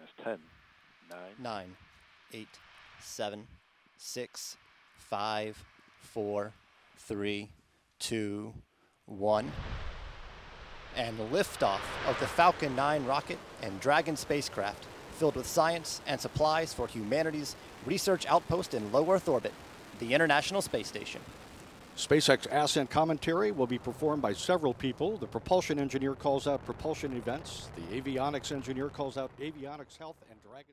That's 10, 9, 9, 8, 7, 6, 5, 4, 3, 2, 1. And liftoff of the Falcon 9 rocket and Dragon spacecraft, filled with science and supplies for humanity's research outpost in low Earth orbit, the International Space Station. SpaceX ascent commentary will be performed by several people. The propulsion engineer calls out propulsion events. The avionics engineer calls out avionics health and Dragon.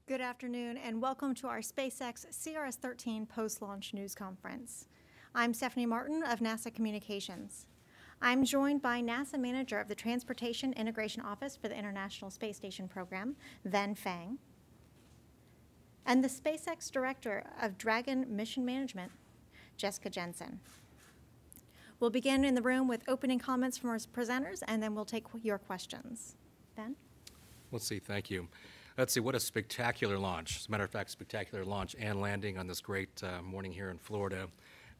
Good afternoon and welcome to our SpaceX CRS-13 post-launch news conference. I'm Stephanie Martin of NASA Communications. I'm joined by NASA Manager of the Transportation Integration Office for the International Space Station Program, Ven Fang, and the SpaceX Director of Dragon Mission Management, Jessica Jensen. We'll begin in the room with opening comments from our presenters, and then we'll take your questions. Ben? Let's see, thank you. Let's see, what a spectacular launch. As a matter of fact, spectacular launch and landing on this great morning here in Florida.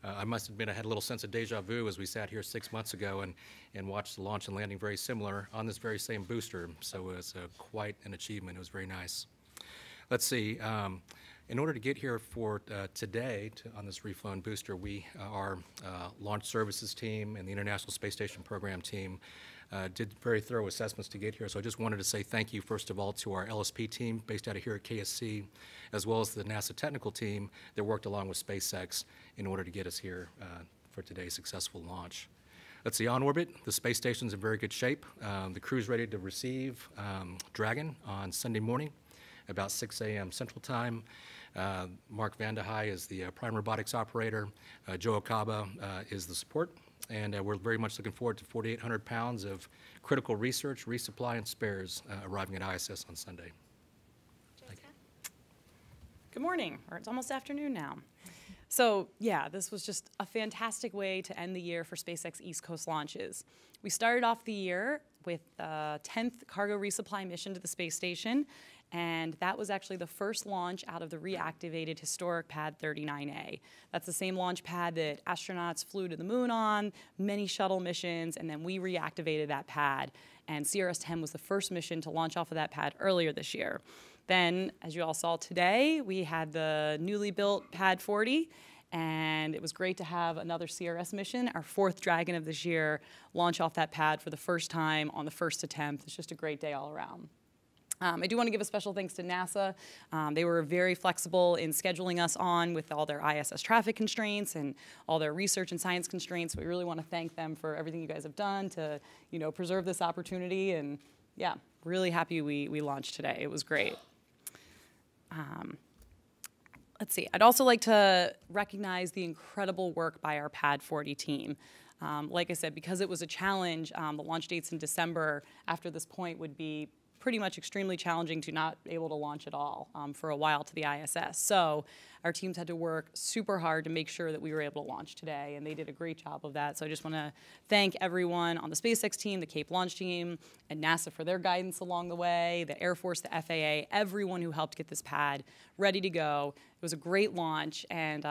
I must admit I had a little sense of deja vu as we sat here 6 months ago and watched the launch and landing very similar on this very same booster. So it was quite an achievement. It was very nice. Let's see. In order to get here for today on this reflown booster, our launch services team and the International Space Station Program team did very thorough assessments to get here. So I just wanted to say thank you, first of all, to our LSP team based out of here at KSC, as well as the NASA technical team that worked along with SpaceX in order to get us here for today's successful launch. Let's see, on orbit, the space station's in very good shape. The crew's ready to receive Dragon on Sunday morning, about 6 a.m. Central Time. Mark Vandehei is the prime robotics operator. Joe Akaba is the support. And we're very much looking forward to 4,800 pounds of critical research, resupply, and spares arriving at ISS on Sunday. Thank you. Good morning, or it's almost afternoon now. So yeah, this was just a fantastic way to end the year for SpaceX East Coast launches. We started off the year with the 10th cargo resupply mission to the space station, and that was actually the first launch out of the reactivated historic Pad 39A. That's the same launch pad that astronauts flew to the moon on, many shuttle missions, and then we reactivated that pad. And CRS-10 was the first mission to launch off of that pad earlier this year. Then, as you all saw today, we had the newly built Pad 40, and it was great to have another CRS mission, our 4th Dragon of this year, launch off that pad for the first time on the first attempt. It's just a great day all around. I do want to give a special thanks to NASA. They were very flexible in scheduling us on with all their ISS traffic constraints and all their research and science constraints. We really want to thank them for everything you guys have done to, preserve this opportunity. And yeah, really happy we launched today. It was great. Let's see. I'd also like to recognize the incredible work by our Pad 40 team. Like I said, because it was a challenge, the launch dates in December after this point would be pretty much extremely challenging to not able to launch at all for a while to the ISS. So our teams had to work super hard to make sure that we were able to launch today, and they did a great job of that. So I just want to thank everyone on the SpaceX team, the Cape Launch team, and NASA for their guidance along the way, the Air Force, the FAA, everyone who helped get this pad ready to go. It was a great launch, and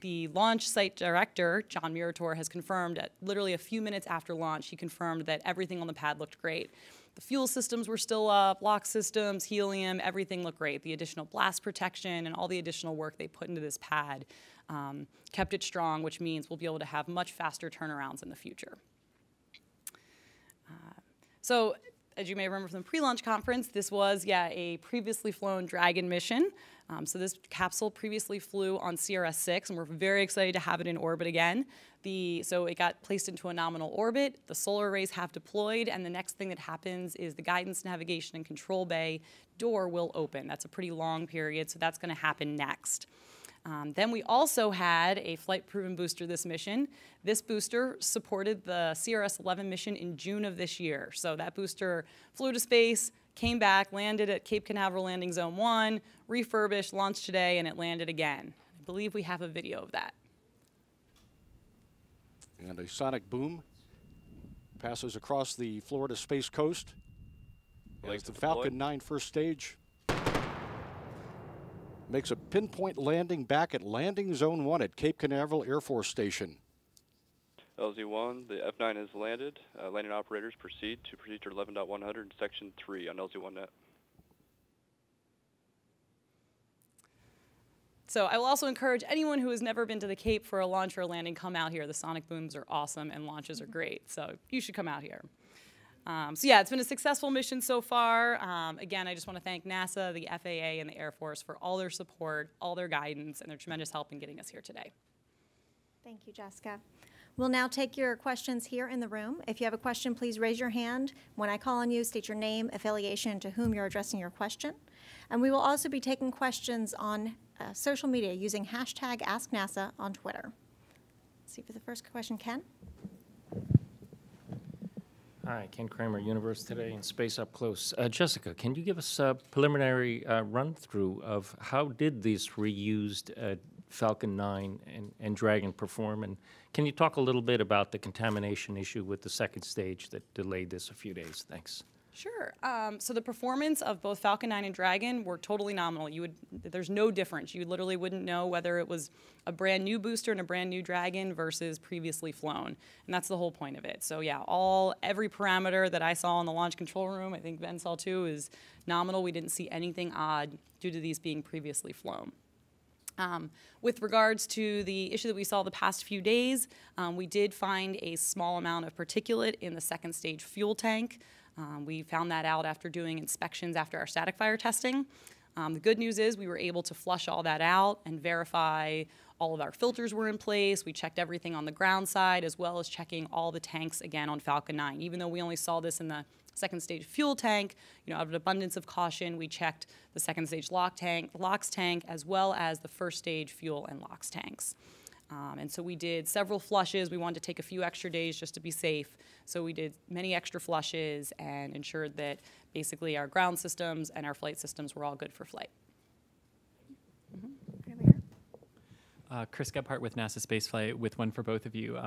the launch site director, John Murator, has confirmed at literally a few minutes after launch, he confirmed that everything on the pad looked great. The fuel systems were still up, lock systems, helium, everything looked great. The additional blast protection and all the additional work they put into this pad kept it strong, which means we'll be able to have much faster turnarounds in the future. So, as you may remember from the pre-launch conference, this was, a previously flown Dragon mission. So this capsule previously flew on CRS-6, and we're very excited to have it in orbit again. So it got placed into a nominal orbit, the solar arrays have deployed, and the next thing that happens is the guidance, navigation, and control bay door will open. That's a pretty long period, so that's going to happen next. Then we also had a flight-proven booster this mission. This booster supported the CRS-11 mission in June of this year. So that booster flew to space, came back, landed at Cape Canaveral Landing Zone 1, refurbished, launched today, and it landed again. I believe we have a video of that. And a sonic boom passes across the Florida Space Coast as the Falcon 9 first stage makes a pinpoint landing back at Landing Zone 1 at Cape Canaveral Air Force Station. LZ-1, the F9 has landed. Landing operators proceed to procedure 11.100, section 3 on LZ-1 net. So I will also encourage anyone who has never been to the Cape for a launch or a landing, come out here. The sonic booms are awesome and launches are great. So you should come out here. So yeah, it's been a successful mission so far. Again, I just want to thank NASA, the FAA, and the Air Force for all their support, all their guidance, and their tremendous help in getting us here today. Thank you, Jessica. We'll now take your questions here in the room. If you have a question, please raise your hand. When I call on you, state your name, affiliation, to whom you're addressing your question. And we will also be taking questions on social media using hashtag AskNASA on Twitter. Let's see for the first question, Ken. Hi, Ken Kramer, Universe Today and Space Up Close. Jessica, can you give us a preliminary run-through of how did these reused Falcon 9 and Dragon perform? And can you talk a little bit about the contamination issue with the second stage that delayed this a few days? Thanks. Sure. So the performance of both Falcon 9 and Dragon were totally nominal. There's no difference. You literally wouldn't know whether it was a brand new booster and a brand new Dragon versus previously flown. And that's the whole point of it. So yeah, every parameter that I saw in the launch control room, I think Ben saw too, is nominal. We didn't see anything odd due to these being previously flown. With regards to the issue that we saw the past few days, we did find a small amount of particulate in the second stage fuel tank. We found that out after doing inspections after our static fire testing. The good news is we were able to flush all that out and verify all of our filters were in place. We checked everything on the ground side, as well as checking all the tanks again on Falcon 9. Even though we only saw this in the second stage fuel tank, out of an abundance of caution, we checked the second stage LOX tank, as well as the first stage fuel and LOX tanks. And so we did several flushes. We wanted to take a few extra days just to be safe. So we did many extra flushes and ensured that basically our ground systems and our flight systems were all good for flight. Chris Gebhardt with NASA Spaceflight, with one for both of you.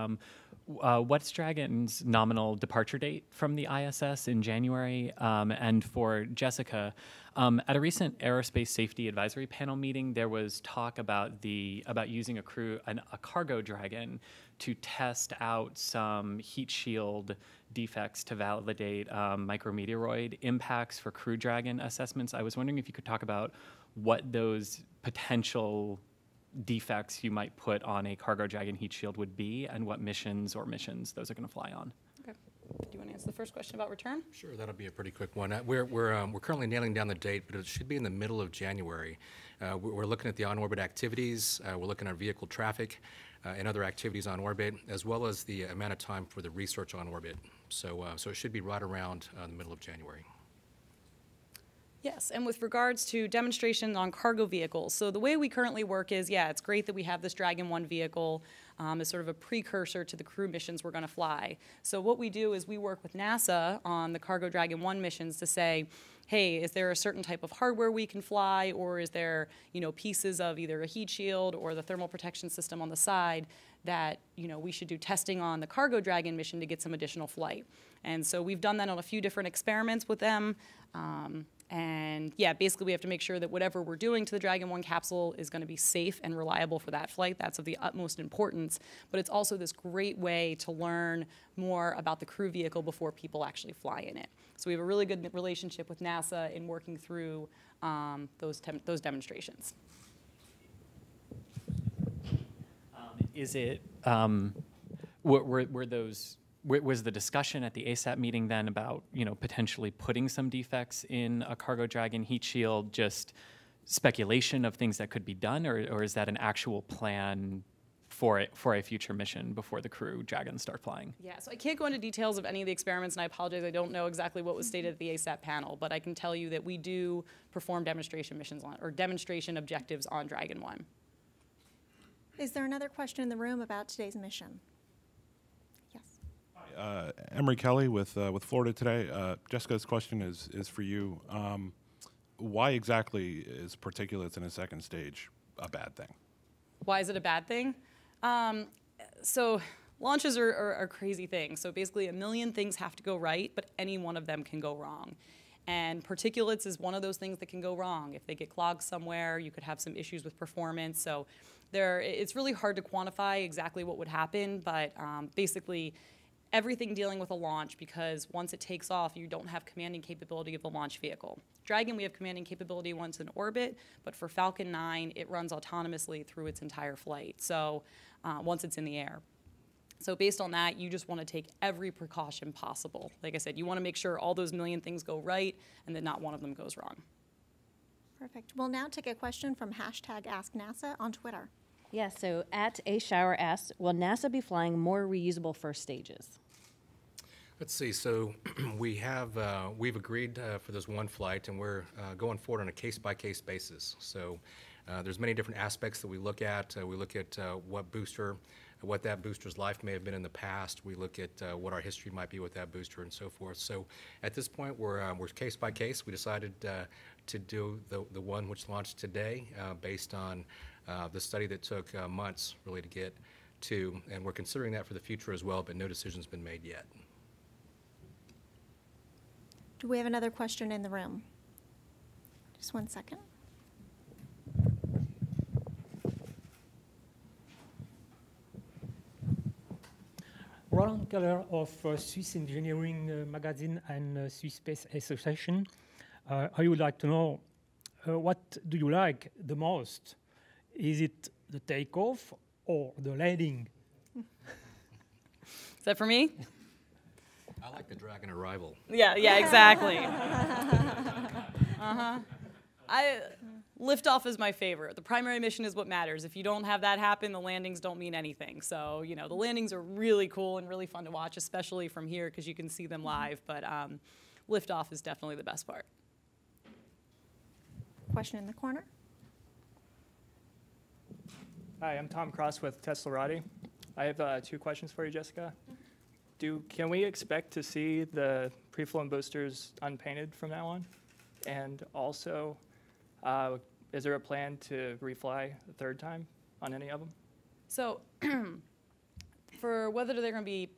What's Dragon's nominal departure date from the ISS in January? And for Jessica, at a recent Aerospace Safety Advisory Panel meeting, there was talk about using a cargo Dragon to test out some heat shield defects to validate micrometeoroid impacts for Crew Dragon assessments. I was wondering if you could talk about what those potential defects you might put on a cargo Dragon heat shield would be, and what missions those are going to fly on. Okay. Do you want to answer the first question about return? Sure, that'll be a pretty quick one. We're currently nailing down the date, but it should be in the middle of January. We're looking at the on-orbit activities. We're looking at vehicle traffic and other activities on orbit, as well as the amount of time for the research on orbit. So it should be right around the middle of January. Yes, and with regards to demonstrations on cargo vehicles, so the way we currently work is, it's great that we have this Dragon 1 vehicle as sort of a precursor to the crew missions we're going to fly. So what we do is we work with NASA on the cargo Dragon 1 missions to say, hey, is there a certain type of hardware we can fly, or is there, pieces of either a heat shield or the thermal protection system on the side that, we should do testing on the cargo Dragon mission to get some additional flight. And so we've done that on a few different experiments with them. And basically we have to make sure that whatever we're doing to the Dragon 1 capsule is going to be safe and reliable for that flight. That's of the utmost importance. But it's also this great way to learn more about the crew vehicle before people actually fly in it. So we have a really good relationship with NASA in working through those demonstrations. Was the discussion at the ASAP meeting then about, potentially putting some defects in a cargo Dragon heat shield just speculation of things that could be done, or is that an actual plan for a future mission before the Crew Dragons start flying? Yeah, so I can't go into details of any of the experiments, and I apologize, I don't know exactly what was stated at the ASAP panel, but I can tell you that we do perform demonstration missions or demonstration objectives on Dragon 1. Is there another question in the room about today's mission? Emery Kelly with Florida Today. Jessica's question is for you. Why exactly is particulates in a second stage a bad thing? Why is it a bad thing? So launches are crazy things. So basically a million things have to go right, but any one of them can go wrong. And particulates is one of those things that can go wrong. If they get clogged somewhere, you could have some issues with performance. So it's really hard to quantify exactly what would happen, but basically everything dealing with a launch, because once it takes off, you don't have commanding capability of the launch vehicle. Dragon, we have commanding capability once in orbit, but for Falcon 9, it runs autonomously through its entire flight, so once it's in the air. So based on that, you just want to take every precaution possible. Like I said, you want to make sure all those million things go right and that not one of them goes wrong. Perfect. We'll now take a question from #AskNASA on Twitter. Yes, so at A Shower asks, will NASA be flying more reusable first stages? Let's see. So we've agreed for this one flight, and we're going forward on a case-by-case basis. So there's many different aspects that we look at. We look at what that booster's life may have been in the past. We look at what our history might be with that booster and so forth. So at this point, we're case by case. We decided to do the one which launched today based on the study that took months really to get to, and we're considering that for the future as well, but no decision's been made yet. Do we have another question in the room? Just one second. Roland Keller of Swiss Engineering Magazine and Swiss Space Association. I would like to know, what do you like the most? Is it the takeoff or the landing? Is that for me? I like the Dragon arrival. Yeah, exactly. Liftoff is my favorite. The primary mission is what matters. If you don't have that happen, the landings don't mean anything. So, the landings are really cool and really fun to watch, especially from here because you can see them live. But liftoff is definitely the best part. Question in the corner. Hi, I'm Tom Cross with Teslarati. I have 2 questions for you, Jessica. Can we expect to see the pre-flown boosters unpainted from now on? And also, is there a plan to refly a 3rd time on any of them? So for whether they're going to be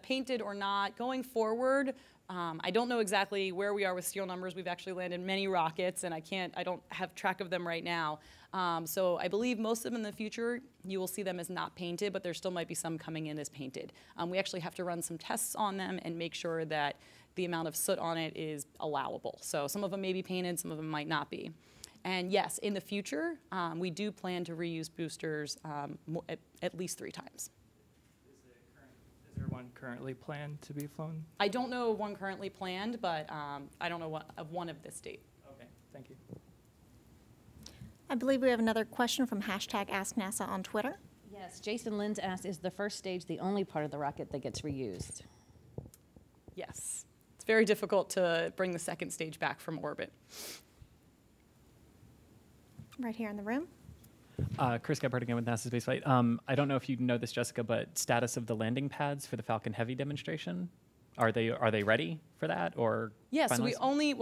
painted or not, going forward, I don't know exactly where we are with serial numbers. We've actually landed many rockets, and I don't have track of them right now. So I believe most of them in the future, you will see them as not painted, but there still might be some coming in as painted. We actually have to run some tests on them and make sure that the amount of soot on it is allowable. So some of them may be painted, some of them might not be. And yes, in the future, we do plan to reuse boosters at least 3 times. Is there one currently planned to be flown? I don't know of one currently planned, but I don't know of one of this date. Okay, thank you. I believe we have another question from #AskNASA on Twitter. Yes, Jason Linz asked, is the first stage the only part of the rocket that gets reused? Yes. It's very difficult to bring the 2nd stage back from orbit. Right here in the room. Chris Gebhardt again with NASA Spaceflight. I don't know if you know this, Jessica, but status of the landing pads for the Falcon Heavy demonstration? Are they ready for that, or? Yeah, so we only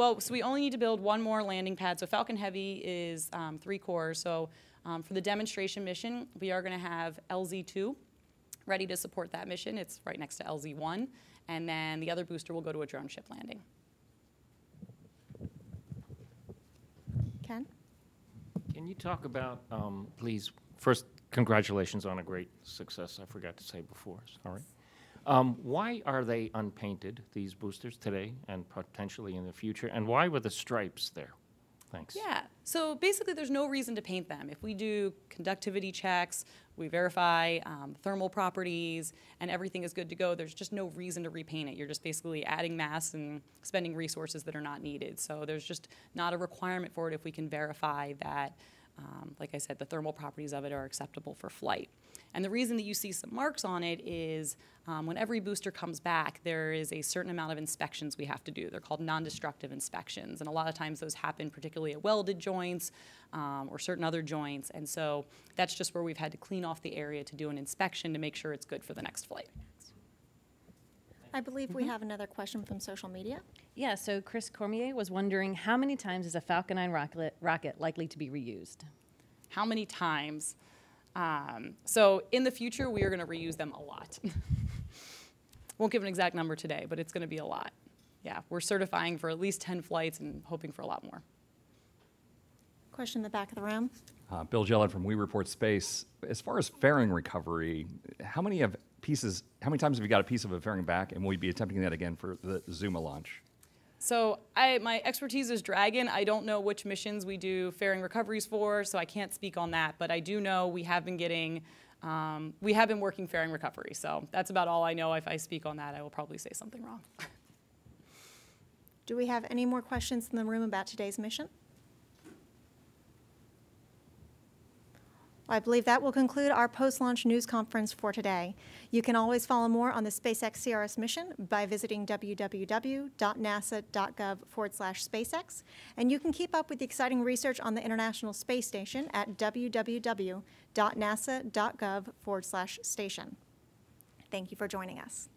need to build 1 more landing pad. So Falcon Heavy is 3 cores. So for the demonstration mission, we are going to have LZ2 ready to support that mission. It's right next to LZ1, and then the other booster will go to a drone ship landing. Ken? Can you talk about, please, first, congratulations on a great success, I forgot to say before, sorry. Why are they unpainted, these boosters, today and potentially in the future, and why were the stripes there? Thanks. Yeah, so basically there's no reason to paint them. If we do conductivity checks, we verify thermal properties, and everything is good to go, there's just no reason to repaint it. You're just basically adding mass and spending resources that are not needed. So there's just not a requirement for it if we can verify that, like I said, the thermal properties of it are acceptable for flight. And the reason that you see some marks on it is when every booster comes back, there is a certain amount of inspections we have to do. They're called non-destructive inspections. And a lot of times those happen particularly at welded joints or certain other joints. And so that's just where we've had to clean off the area to do an inspection to make sure it's good for the next flight. I believe we have another question from social media. Yeah, so Chris Cormier was wondering, how many times is a Falcon 9 rocket likely to be reused? How many times? So in the future, we are going to reuse them a lot. Won't give an exact number today, but it's going to be a lot. Yeah, we're certifying for at least 10 flights and hoping for a lot more. Question in the back of the room. Bill Gellard from We Report Space. As far as fairing recovery, how many times have you got a piece of a fairing back, and will you be attempting that again for the Zuma launch? So my expertise is Dragon. I don't know which missions we do fairing recoveries for, so I can't speak on that. But I do know we have been working fairing recovery. So that's about all I know. If I speak on that, I will probably say something wrong. Do we have any more questions in the room about today's mission? I believe that will conclude our post-launch news conference for today. You can always follow more on the SpaceX CRS mission by visiting www.nasa.gov/SpaceX, and you can keep up with the exciting research on the International Space Station at www.nasa.gov/station. Thank you for joining us.